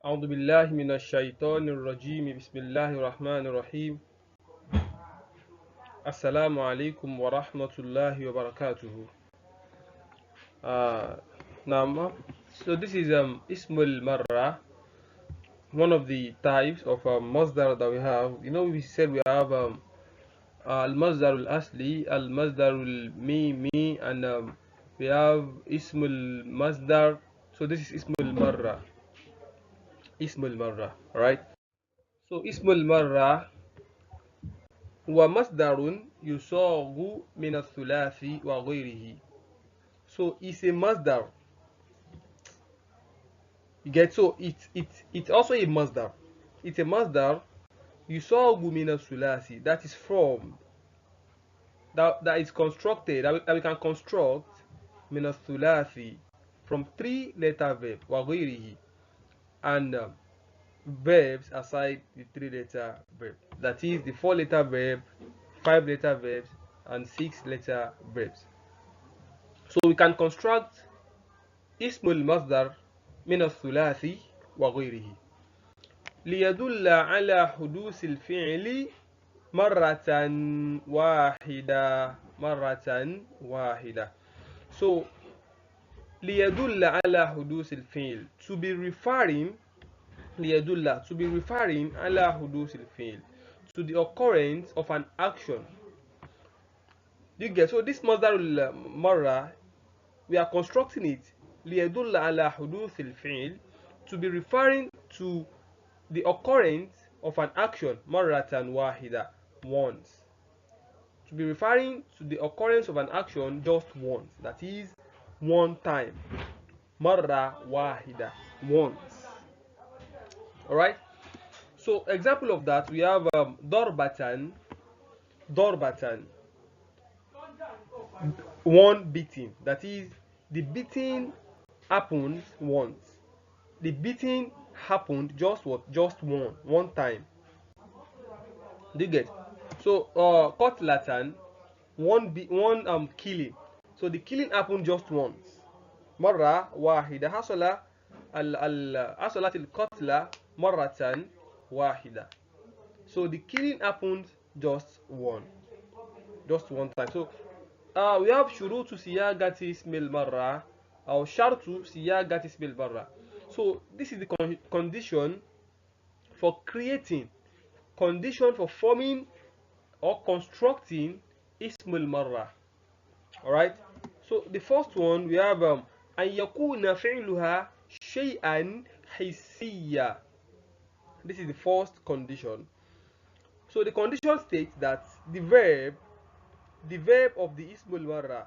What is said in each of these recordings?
أعوذ بالله من الشيطان الرجيم بسم الله الرحمن الرحيم السلام عليكم ورحمة الله وبركاته. uh, now, so this is Ismul Marrah, one of the types of masdar that we have. We said we have al-masdar al-asli, al-masdar al-mimi, and we have Ismul Masdar. So this is Ismul Marrah, right? So Ismul Marrah ومصدر يصاغ من الثلاث وغيره. So it's a masdar. You get, so it's also a masdar. It's a masdar يصاغ من الثلاث, that is from that is constructed, that we can construct من الثلاث, from three letter verb وغيره, and verbs aside the three letter verb, that is the four letter verb, five letter verbs, and six letter verbs. So we can construct اسم المصدر من الثلاث وغيره ليدل على حدوث الفعل مرة واحدة. So ليدل على حدوث الفعل, to be referring على حدوث الفعل, to the occurrence of an action. You get, so this مصدر المرة, we are constructing it ليدل على حدوث الفعل, to be referring to the occurrence of an action مرة واحدة, once. To be referring to the occurrence of an action just once, that is one time. مرة واحدة, once. Alright, so example of that, we have ضربة, one beating, that is the beating happened once. The beating happened just one time. Do you get? So qatlatan, one killing. So the killing happened just once. مرة واحدة حصلت القتلى مرة واحدة. So the killing happened just one time. So we have شروط صياغة اسم المرة أو شرط صياغة اسم المرة. So this is the condition for forming or constructing Ismul Morrah. Alright, so the first one, we have أن يكون فعلها شيئا حسيا. This is the first condition. So the condition states that the verb of the Ismul Morrah,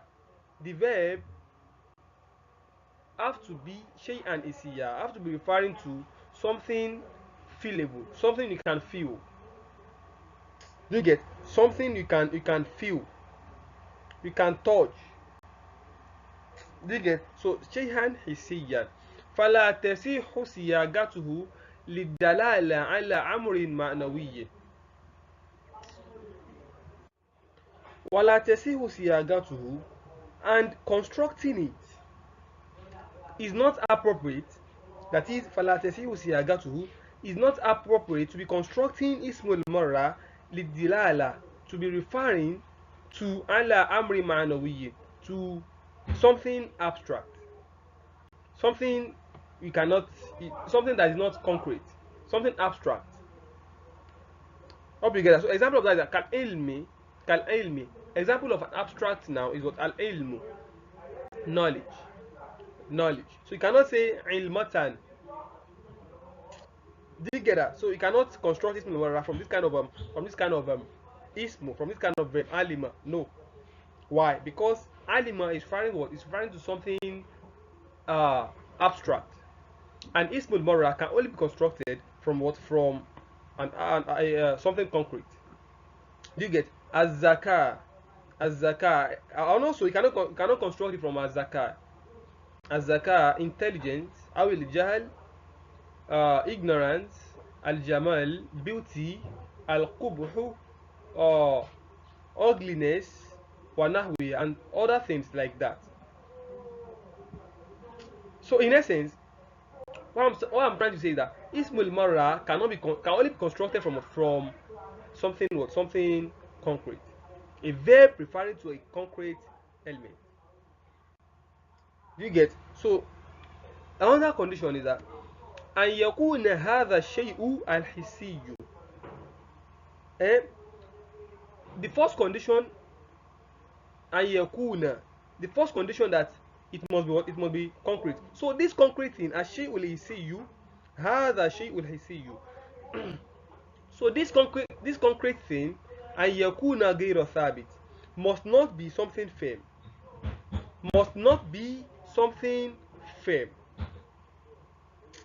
the verb have to be shay'an isiya, have to be referring to something feelable, something you can feel. Do you get? Something you can feel, you can touch. Do you get? So shay'an hisiyan. فلا تصح صياغته للدلالة على أمر معنوي. ولا تصح صياغته, and constructing it is not appropriate. That is, فلا تصح صياغته is not appropriate to be constructing Ismul Morrah للدلالة, to be referring to على أمر معنوي, to something abstract, something you cannot, something that is not concrete, something abstract. Hope you get that. So example of that is kal ilmi. Example of an abstract now is what? Al ilmu, knowledge. So you cannot say ilmatan. Do you get that? So you cannot construct ism from this kind of ismu, from this kind of verb alima. No. Why? Because alima is referring what? It's referring to something abstract, and Ismul Morrah can only be constructed from what? From something concrete. Do you get? Az-zakah. And also you cannot construct it from az-zakah. Az-zakah, intelligence, awil jahl, ignorance, al-jamal, beauty, al-qubhu, ugliness, wa nahwi, and other things like that. So in essence, What I'm trying to say is that Ismul Morrah cannot be can only be constructed from something what something concrete. A verb referring to a concrete element. Do you get? So another condition is that أن يكون هذا الشيء الحسي. Eh? The first condition أن يكون, the first condition that it must be what? It must be concrete. So this concrete thing الشيء الحسي هذا الشيء الحسي. So this concrete thing أن يكون غير ثابت must not be something firm. Must not be something firm.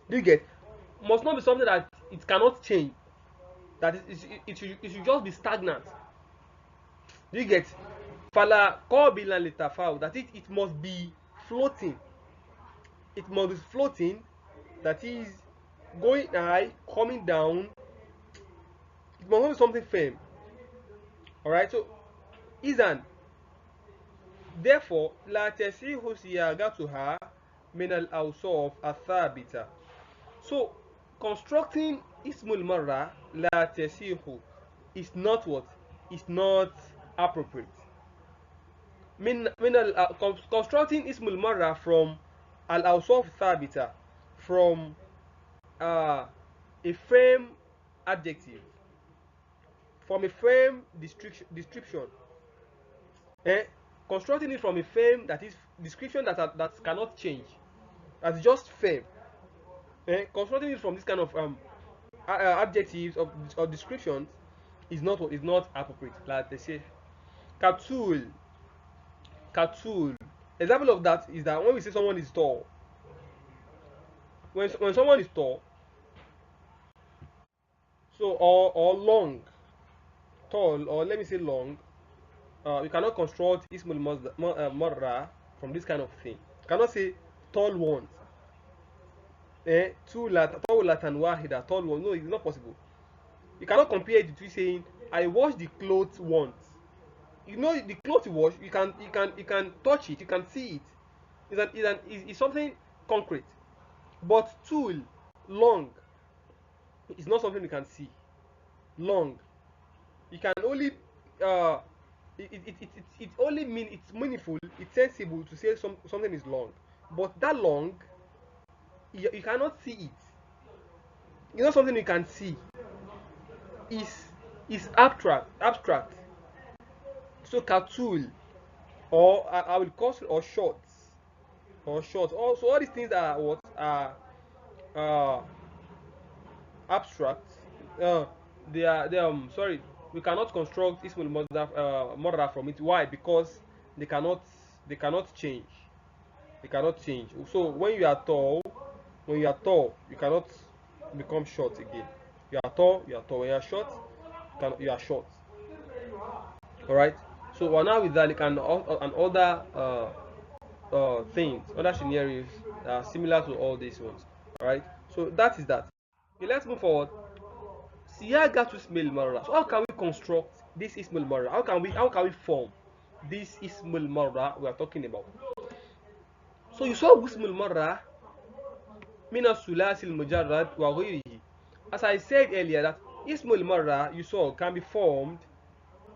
Do you get? Must not be something that it cannot change. That it should just be stagnant. Do you get? Fala qabilan litafawut. That it must be floating. It must be floating. That is going high, coming down. It must not be something firm. Alright, so izan. Therefore, la tasihu siyagatuha min al-awsaf athabita. So, constructing Ismul Morrah la tasihu is not what? Is not appropriate. Constructing Ismul Morrah from al-awsaf thabita, from a frame adjective, from a frame description. Constructing it from a frame that is description that cannot change, that's just frame. Constructing it from this kind of adjectives or descriptions is not appropriate. Like they say, katul, katul. Example of that is that when we say someone is tall, when someone is tall, so or long, tall, or let me say long, we cannot construct Ismul Morrah from this kind of thing. You cannot say tall ones. Tawlatan wahida, tall one. No, it's not possible. You cannot compare it to saying I wash the clothes once. You know the clothes you wash, you can touch it, you can see it. It's something concrete. But tool, long, is not something you can see. Long, you can only it only it's meaningful, it's sensible to say something is long. But that long, you cannot see it. It's not something you can see. Is abstract. So katul, or I will call it, or shorts. Also, all these things are what are uh, abstract. They sorry, we cannot construct Ismul Morrah from it. Why? Because they cannot change. They cannot change. So when you are tall, you cannot become short again. You are tall. When you are short, you are short. All right. So now with that, and other things, other scenarios similar to all these ones. All right. So that is that. Okay, let's move forward. Siyaga to Ismul Morrah. So how can we construct this Ismul Morrah? How can we form this Ismul Morrah we are talking about? So you saw Ismul Morrah min as-sulasi al-mujarrad wa ghayrihi. As I said earlier, that Ismul Morrah you saw can be formed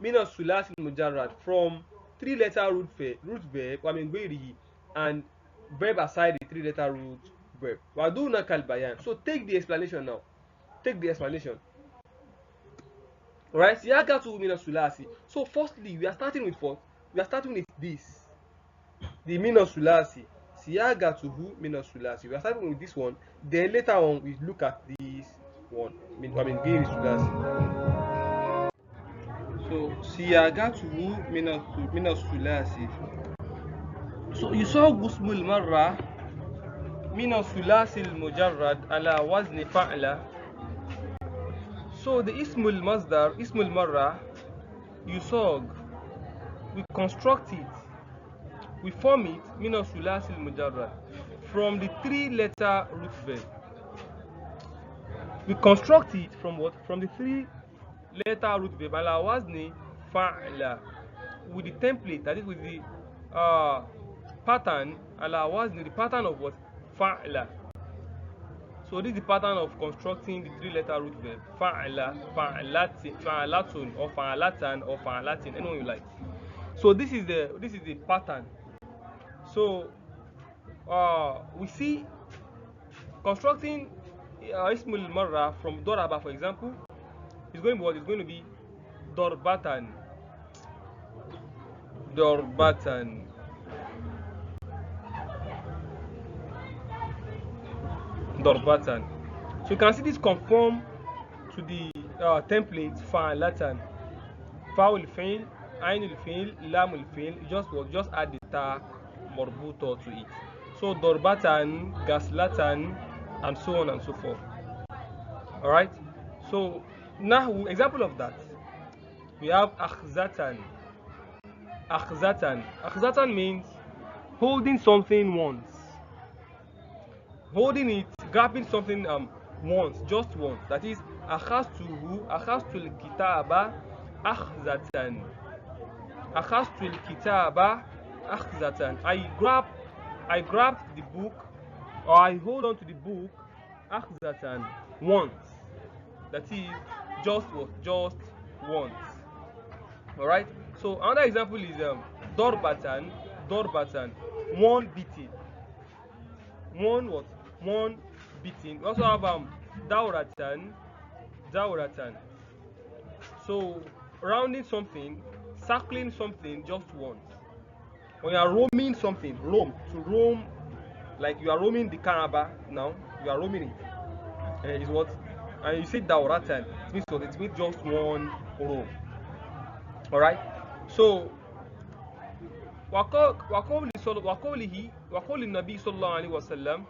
min as-sulasi al-mujarrad from three-letter root verb ghayrihi, and verb aside the three-letter root verb. Wa duna kal bayan. So take the explanation now. Take the explanation. Alright, siyagatu min as-sulasi. So firstly, we are starting with what? We are starting with this. The min as-sulasi. Siyagatuhu min as-sulasi. We are starting with this one. Then later on, we look at this one. Gairi sulasi. So siyagatuhu min as-sulasi. So you saw Ismul Morrah min as-sulasi al-mujarrad ala wazni fa'la. So the Ismul Morrah, you saw, we construct it, we form it min as-sulasi al-mujarrad from the three-letter root verb. We construct it from what? From the three-letter root verb ala wazni fa'la, with the template, that is with the pattern ala wazni, the pattern of what? Fa'la. So this is the pattern of constructing the three-letter root verb fa'ala, fa'alatin, fa'alatun, or fa'alatan, or fa'alatin, anyone you like. So this is the pattern. So we see constructing Ismul Morrah from Doraba, for example, is going to be what? It's going to be Dorbatan. Dorbatan. Dorbatan. So you can see this conform to the template fa'alatan. Fa'ul fi'l, ainul fi'l, lamul fi'l. Just add the ta morbuto to it. So Dorbatan, Gaslatan, and so on and so forth. Alright? So now example of that. We have akhzatan. Akhzatan. Akhzatan means holding something once. Holding it, grabbing something once, just once. That is akhaztul kitaba akhzatan. Akhaztul kitaba akhzatan. I grabbed the book, or I hold on to the book akhzatan, once. That is just what? Just once. Alright? So another example is dorbatan, dorbatan, one beating. One what? One beating. We also have dauratan, dauratan. So rounding something, circling something just once. When you are roaming something, to roam, like you are roaming the Kaaba now, you are roaming it. Is what? And you say dauratan, it means what? It means just one roam. Alright? So وقول النبي صلى الله عليه وسلم,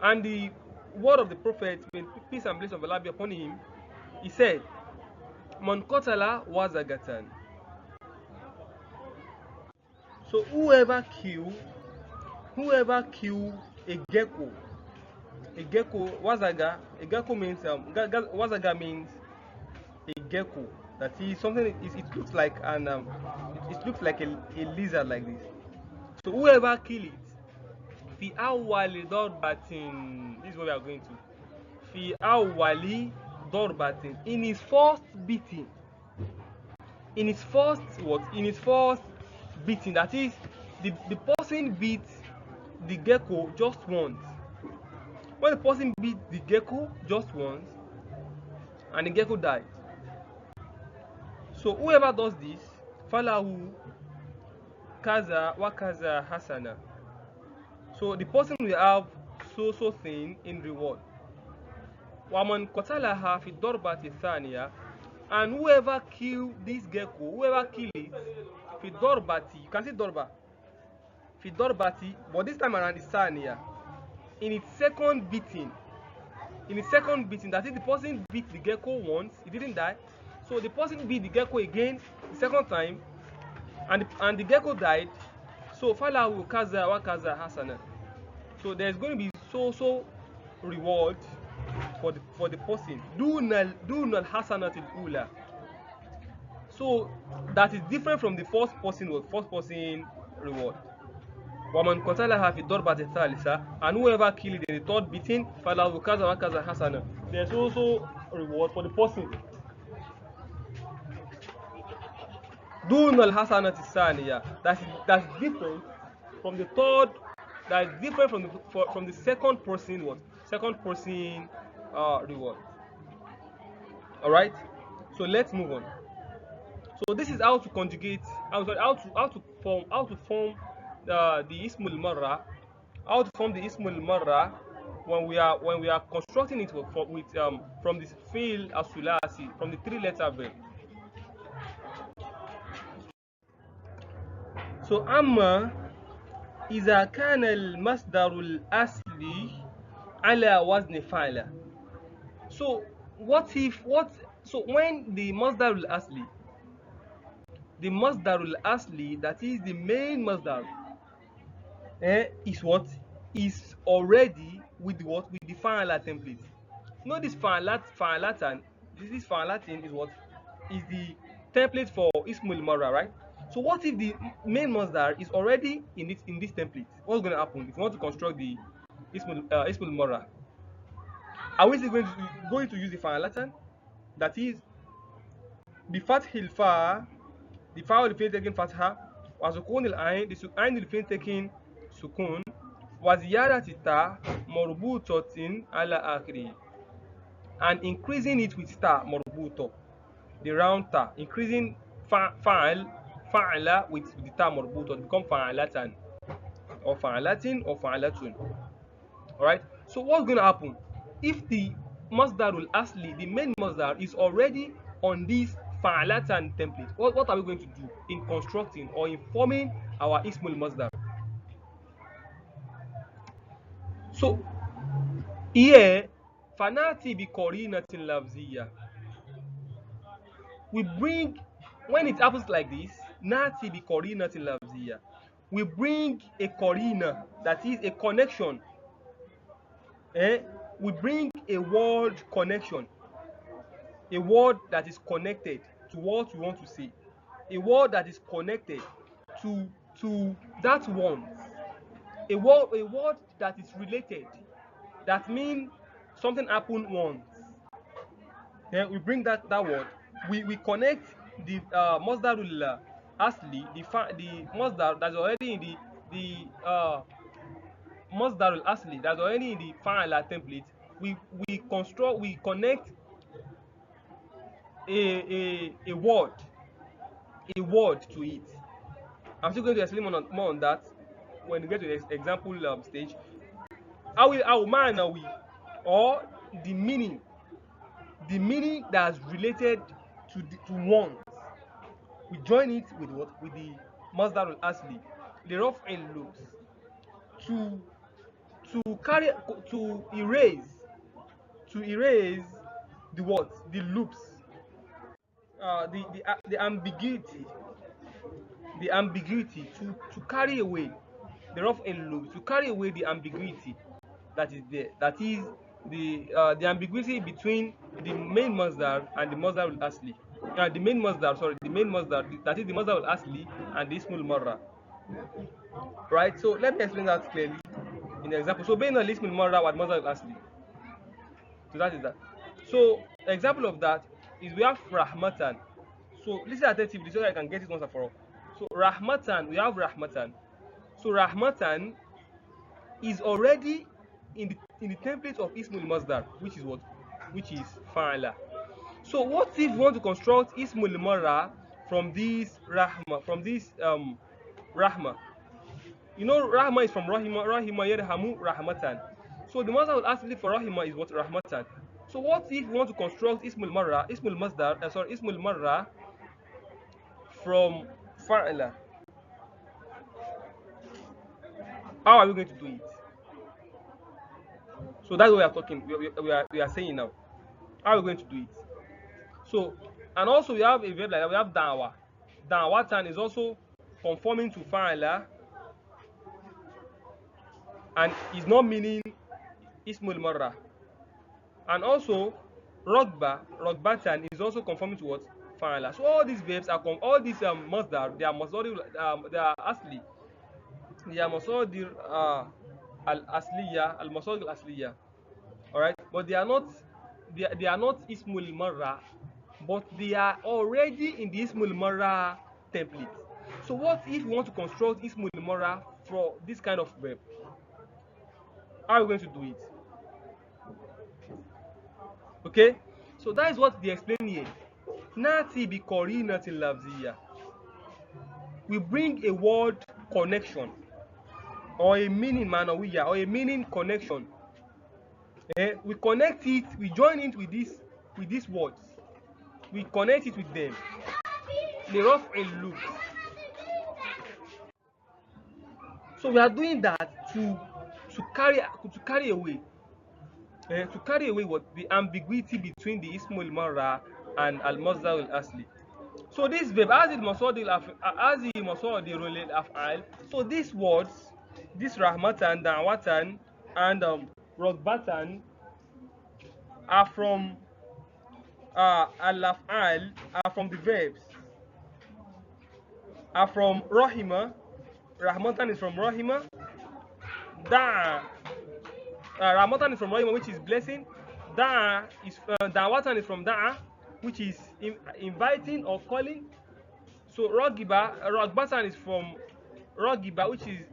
and the word of the Prophet, may peace and blessings of Allah be upon him, he said, Man qatala wazagatan. So whoever kill a gecko wazaga, a gecko means wazaga means a gecko. That is something. It looks like an it looks like a lizard like this. So whoever kill it, fi awwali dorbatin. This is what we are going to. Fi awwali dorbatin. In his first beating. In his first what? In his first beating. That is, the person beat the gecko just once. When the person beat the gecko just once, and the gecko died. So whoever does this, falahu kaza wa kaza hasana. So the person will have so thing in reward. Waman qatalaha fi dorbati thaniya, and whoever kill this gecko, whoever kill it fi dorbati, you can see dorba fi dorbati, but this time around is thaniya, in its second beating. In its second beating, that is, the person beat the gecko once, it didn't die. So the person beat the gecko again the second time, and the gecko died. So falahu kaza wa kaza hasana. So there's going to be so reward for the person. Dunal hasanatil ula. So that is different from the first person reward. Waman qatalaha fi darbati thalitha, and whoever killed it in the third beating, falahu kaza wa kaza hasana. There's also reward for the person. Dunal hasanati thaniya. That's different from the third. That is different from the second person what? Second person reward. Alright? So let's move on. So this is how to conjugate, how to form the Ismul Morrah. How to form the Ismul Morrah when we are constructing it with from this fi'l as-sulasi, from the three-letter verb. So amma إذا كان المصدر الأصلي على وزن فعل. So when the masdar al-asli, that is the main masdar, is already with what? With the fa'ala template. Know this fa'alatan. This fa'alatin is what? Is the template for Ismul Morrah, right? So what if the main masdar is already in this template? What's going to happen if you want to construct the Ismul Morrah? Are we still going to use the fa'alatan? That is, بفتح الفاء, the fa will be taken fatha, وسكون العين, the ain will be taken sukun, وزيادة التاء مربوطة على آخره, and increasing it with ta مربوطة, the round ta, increasing fa'al, fa'ala with the ta مربوطة to become fa'alatan, or fa'alatin, or fa'alatun. Alright, so what's going to happen if the masdarul asli, the main masdar, is already on this fa'alatan template? What are we going to do in constructing or in forming our ismul masdar? So here, fanati bi qarinatin lafziyya, we bring, when it happens like this, nati bi qarinatin lafziyya, we bring a qarina, that is a connection, we bring a word connection, a word that is connected to what we want to say, a word that is connected to that one, a word that is related, that means something happened once. Then we bring that word, we connect the masdarul asli, the masdar that's already in the masdarul asli that's already in the fa'ala template. We connect a word to it. I'm still going to explain more on that when we get to the example stage. How man are we, or the meaning that's related to one, we join it with what? With the masdar al asli, the rough and loops, to carry, to erase the what? The loops, the ambiguity, to carry away the rough and loops, to carry away the ambiguity that is there, that is the ambiguity between the main masdar and the masdar al asli, the main masdar, that is the masdar al asli and the ismul marra. Right, so let me explain that clearly in the example. So bayna al ismul marra wa masdar al asli, so that is that. So example of that is, we have rahmatan. So listen attentively so that I can get it once and for all. So rahmatan, we have rahmatan. So rahmatan is already in the template of ismul masdar, which is what? Which is fa'ala. So what if we want to construct ismul marra from this rahma, from this rahma? You know, rahma is from rahima, yarhamu rahmatan. So the masdar will actually for rahima is what? Rahmatan. So what if we want to construct ismul marra, ismul marra from fa'ala? How are we going to do it? So that's what we are talking. We are saying now. How are we going to do it? So, and also we have a verb like that. We have dawa. Dawatan is also conforming to fa'ala and is not meaning ismul marra. And also rogbatan is also conforming to what? Fa'ala. So all these verbs are all these masdar, they are masdar, they are asli. They are masdar al asliya, al masdar al asliya. All right, but they are not ismul marra, but they are already in the ismul marra template. So what if we want to construct ismul marra for this kind of verb? How are we going to do it? Okay, so that is what they explain here. Nati bi qarinatin lafziyya, we bring a word connection or a meaning manawiya, or a meaning connection. We connect it, we join it with these words, we connect it with them, the rough and loop. So we are doing that to carry away what? The ambiguity between the ismul marra and al masdar al asli. So this verb as the masdar af'al, so these words, this rahmatan, da'watan, and rogbatan, are from al-af'al, are from the verbs, are from rahima. Rahmatan is from rahima. Rahmatan is from rahima, which is blessing. Da'a is da'watan is from da'a, which is inviting or calling. So ragbatan is from ragiba, which is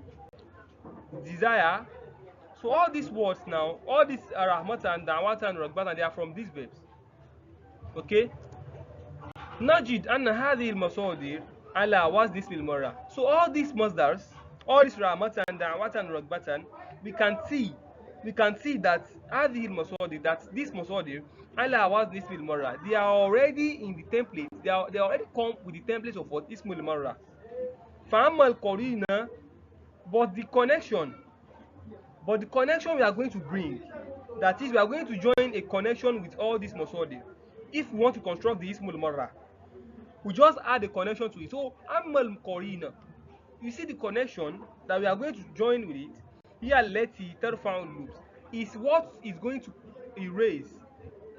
desire. So all these words now, all these rahmatan, da'watan, ragbatan, they are from these verbs. Okay. نجد أن هذه المصادر على وزن اسم المرة. So all these masdars, all these rahmatan, da'watan, ragbatan, we can see that هذه المصادر, that this masadir على وزن اسم المرة, they are already in the template. They already come with the template of what اسم المرة. فأما القرينة, but the connection we are going to bring, that is, we are going to join a connection with all these masadir. If we want to construct the Ismul Morrah, we just add a connection to it. So Amal Korina, you see the connection that we are going to join with it. Here leti terfound loops is what is going to erase,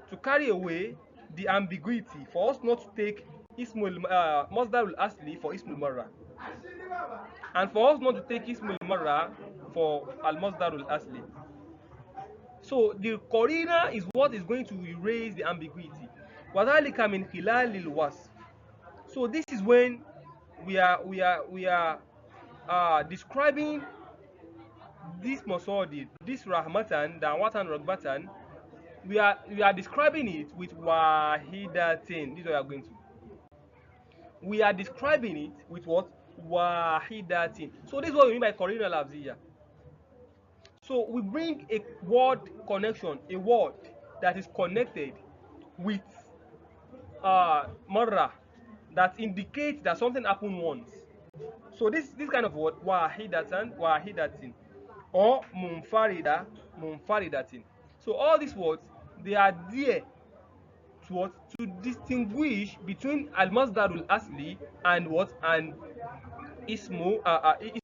to carry away the ambiguity, for us not to take Ismul Masdarul Asli for Ismul Morrah, and for us not to take Ismul Morrah for Al Masdarul Asli. So the Korina is what is going to erase the ambiguity. وَذَلِكَ مِنْ خِلَالِ الْوَصْفِ. So this is when we are describing this masadir, this rahmatan, da'watan, ragbatan. We are describing it with wahidatin. This is what we are going to. We are describing it with what? Wahidatin. So this is what we mean by Qarina lafziyya. So we bring a word connection, a word that is connected with marra, that indicates that something happened once. So this kind of word, wahidatin, or munfaridatin. So all these words, they are there to what? To distinguish between al-masdarul asli and what? And ismul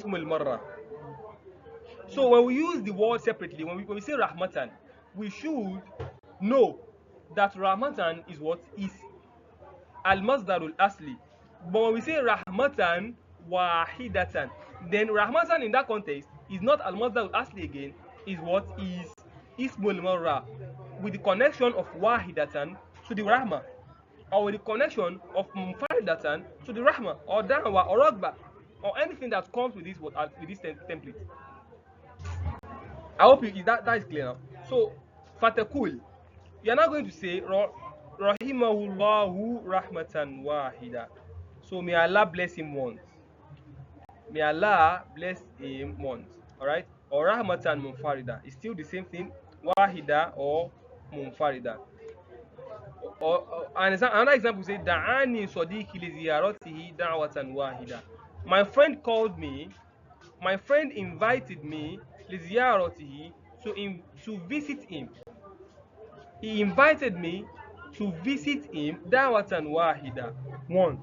marra. So when we use the word separately, when we say rahmatan, we should know that rahmatan is what? Is al-masdarul asli. But when we say rahmatan wahidatan, then rahmatan in that context is not al-masdarul asli again, is what? Is ismul marra, with the connection of wahidatan to the rahma, or with the connection of munfaridatan to the rahma, or da'wa, or ragba, or anything that comes with this template. I hope that is clear now. So fatakul, you are not going to say rahimahullahu rahmatan wahida. So may Allah bless him once. May Allah bless him once. Alright? Or rahmatan munfarida. It's still the same thing. Wahida or munfarida. Or another example say da'ani sadiqi li ziyaratihi da'watan wahida. My friend called me, my friend invited me li ziyaratihi, to visit him. He invited me to visit him da'watan wahida, once.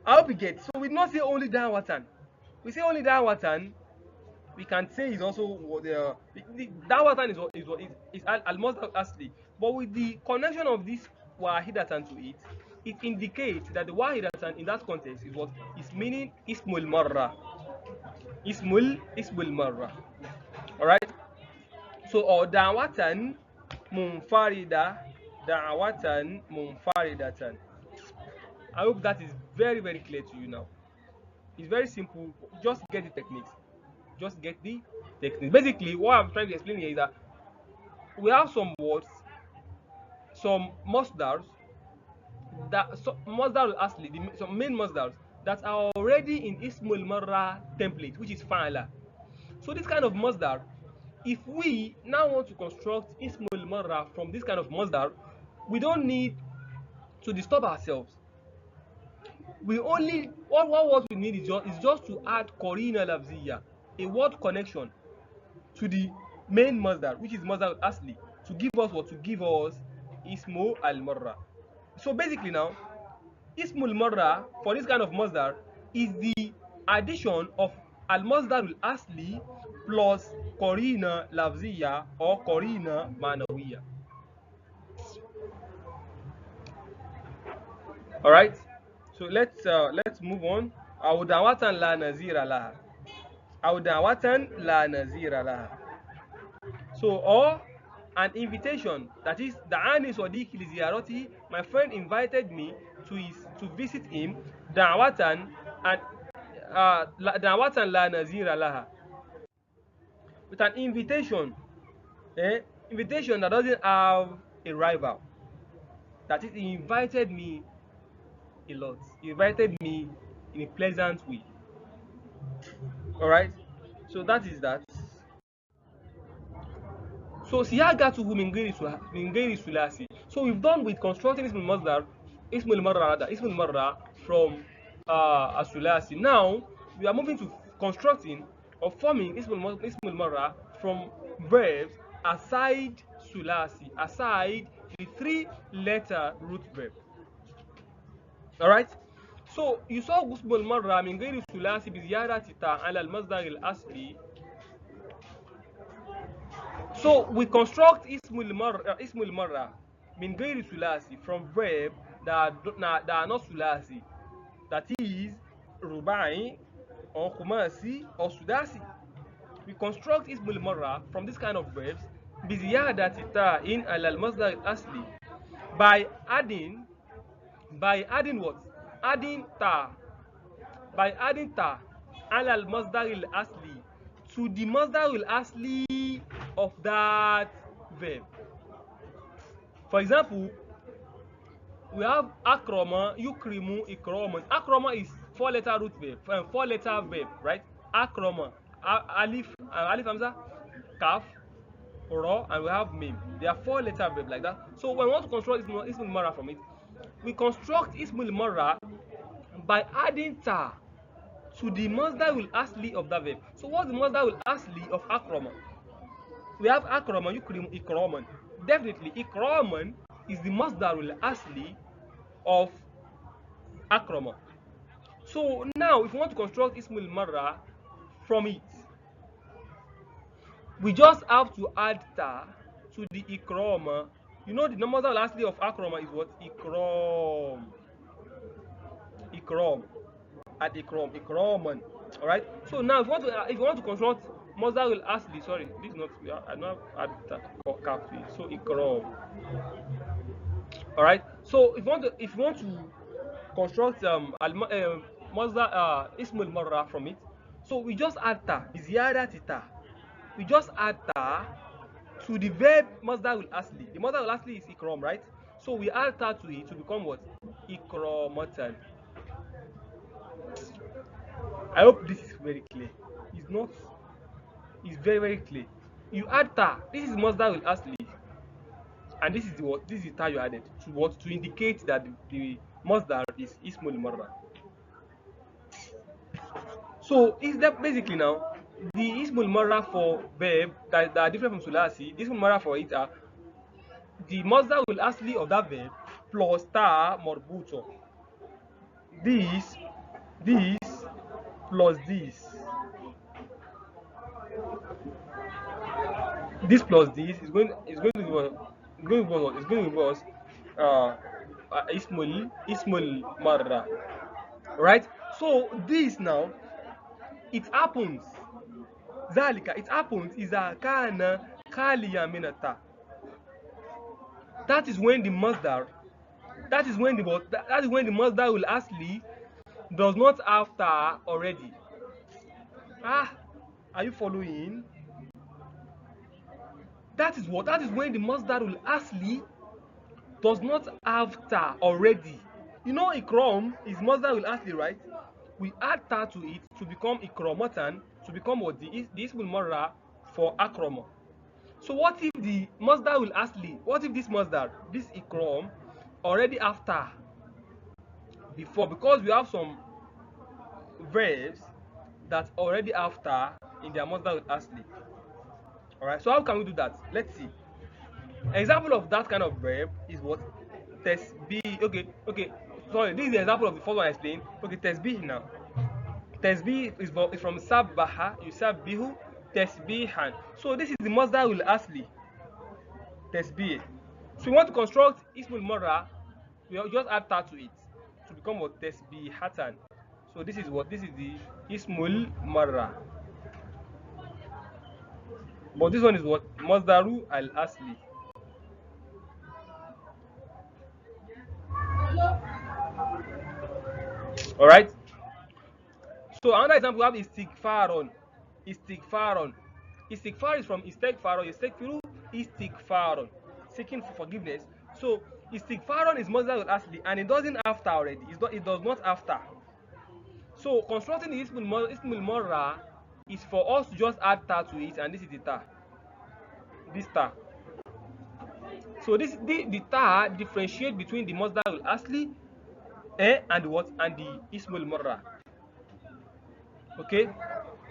I hope you get. So we not say only da'watan. We say only da'watan. We can say is also the da'watan is al-masdar asli, but with the connection of this wahidatan to it, it indicates that the wahidatan in that context is what is meaning ismul marra. Ismul marra. All right. So or da'watan munfaridatan. I hope that is very, very clear to you now. It's very simple. Just get the techniques. Basically, what I'm trying to explain here is that we have some words, some masdars, masdar asli, some main masdars that are already in Ismul Marra template, which is fa'ala. So this kind of masdar, if we now want to construct Ismul Marra from this kind of masdar, we don't need to disturb ourselves. We only what we need is just to add Qarina lafziyya, a word connection to the main masdar, which is masdar asli, to give us what? To give us Ismu al-Marra. So basically now, Ismul Marra for this kind of masdar is the addition of al-masdar al-asli plus Qarina lafziyya or Qarina manawiyya. All right. So let's move on. Awdawatan la nazira laha. Awdawatan la nazira laha. So or an invitation, that is da'ani sadiqi li ziyarati, my friend invited me to visit him, da'watan, and da'watan la nazira laha, with an invitation, invitation that doesn't have a rival. That is, he invited me a lot. He invited me in a pleasant way. All right. So that is that. So siyagatuhu min ghairi sulasi. So we've done with constructing Ismul Marra from a sulasi. Now we are moving to constructing or forming Ismul Marra from verbs aside sulasi, aside the 3-letter root verb. All right. So you saw Ismul Marra min ghairi sulasi bi ziyadati ta ala al-masdar al-asli. So we construct Ismul Marra min ghairi sulasi from verb that are not sulasi. That is rubai or khumasi or sudasi. We construct Ismul Marra from this kind of verbs bi ziyadati ta in al masdar al-asli by adding what? Adding ta. By adding ta ala al-masdar al-asli to the masdar al-asli of that verb. For example, we have akrama, yukrimu, ikraman. Akrama is 4-letter root verb, 4-letter verb, right? Akrama, alif hamza, kaf, ra, and we have mim. They are 4-letter verb like that. So when we want to construct Ismul Marra from it, we construct Ismul Marra by adding ta to the masdar al-asli of that verb. So what's the masdar al-asli of akrama? We have akrama, yukrimu, ikraman. Definitely ikraman is the masdar al-asli of akrama. So now if we want to construct Ismul Marra from it, we just have to add ta to the ikrama. You know the masdar al-asli of akrama is what? Ikram. Ikraman. All right. So now if you want to construct masdar al-asli, sorry, this is not, I don't have add cap to it. So ikram. All right. So if you want to construct masdar Ismul Marra from it, so we just add ta, ziyadati ta. We just add ta to the verb masdar al-asli. The masdar al-asli is ikram, right? So we add ta to it to become what? Ikramatan. I hope this is very clear. It's not. It's very, very clear. You add ta. This is masdar al-asli, and this is what? This is ta you added to what? To indicate that the masdar is Ismul Marra. So is that basically now the Ismul Marra for verb that are different from sulasi? Ismul Marra for it are the masdar al-asli of that verb plus ta marbuto. This plus this plus this is going to give us Ismul Marra, right? So this now it happens zalika, it happens iza kana khaliyan min ta. That is when the masdar will asli does not have ta already. Are you following? That is when the masdar will asli does not have ta already. You know ikram is masdar will asli, right? We add ta to it to become ikramatan, to become what? The Ismul Marra for akrama. So what if the masdar will asli, what if this masdar, this ikram, already have ta before? Because we have some verbs that already have ta in their masdar will asli. Alright, so how can we do that? Let's see. Example of that kind of verb is what? Tasbih. Okay. Sorry, this is the example of the first one I explained. Okay, tasbih now. Tasbih is from sabbaha, yusabbihu, tasbihan. So this is the masdar will asli. Tasbih. So we want to construct Ismul Marra, we just add ta to it to become what? Tasbihatan. So this is what? This is the Ismul Marra. But this one is what? Masdaru al-asli. All right. So another example we have istighfaron. Istighfaron. Istighfar is from istighfaron. Istighfiru istighfaron. Seeking for forgiveness. So istighfaron is Muslim asli and it doesn't after already. It does not after. So constructing the Ismul Morrah is for us to just add ta to it, and this is the ta. This ta. So the ta differentiate between the Muslim asli and the what and the Ismul Morrah. Okay.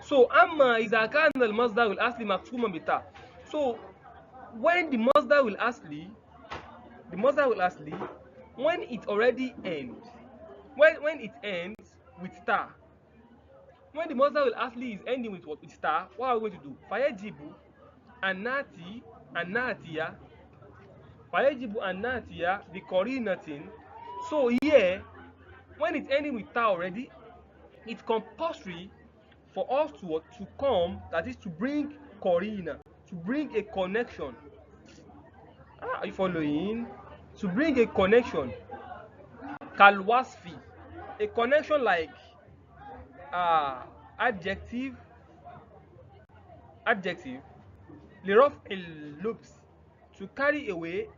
So أما إذا كان المصدر الأصلي مكتوما بتاء. So when the مصدر الأصلي when it already ends, when it ends with ta, when the مصدر الأصلي is ending with what, with ta, what are we going to do? فيجب أن نأتي بقرينة. So here, when it's ending with ta already, it's compulsory for us to come, that is to bring korina, to bring a connection. Are you following? To bring a connection, kalwasfi, a connection like uh, adjective, adjective, lirof loops, to carry away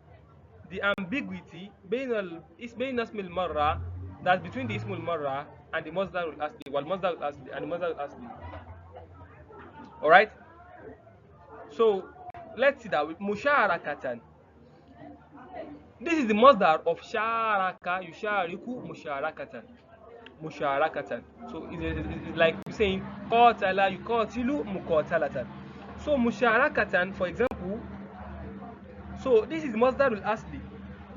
the ambiguity between ismul marra, that's between the ismul marra and the masdar al asli, wal masdar al asli and the masdar al asli. All right. So let's see that with musharakatan. This is the masdar of sharaka, yushariku, musharakatan. Musharakatan. So it's like saying qatala, yuqatilu, muqatalatan. So musharakatan, for example, so this is masdar al asli.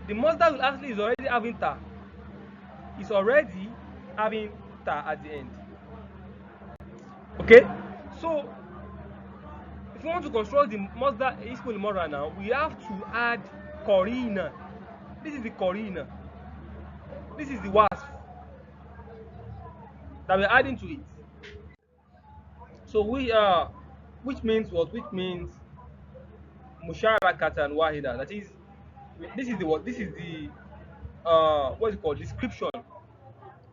The masdar al asli is already having ta. It's already having ta at the end. Okay? So if we want to construct the masdar ismul morrah now, we have to add korina. This is the korina. This is the wasf that we're adding to it. So which means what? Which means musharakatan wahida. That is, this is the what? This is the what is it called? Description.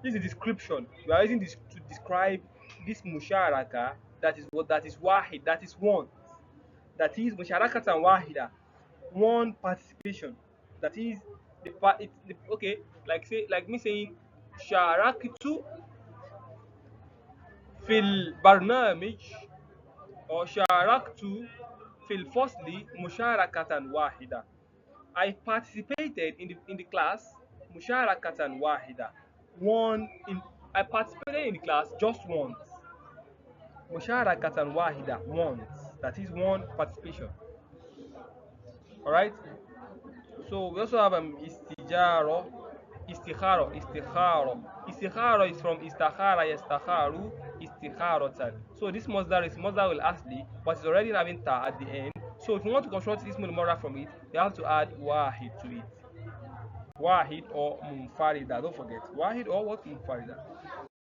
This is the description. We are using this to describe this musharaka. That is what? That is wahid. That is one. That is musharakatan wahida. One participation. That is the part. Okay, like me saying sharaktu fil barnamij or sharaktu fil fasli musharakatan wahida. I participated in the class musharakatan wahida. One in I participated in the class just once. Musharakatan wahida, once. That is one participation. All right. So we also have istijaro, istikharo is from istakhara yastakharu, istikharatan. So this masdar is masdar al asli, but it's already having ta at the end. So if you want to construct ismul morrah from it, you have to add wahid to it. Wahid or munfarida. Don't forget wahid or what? Munfarida.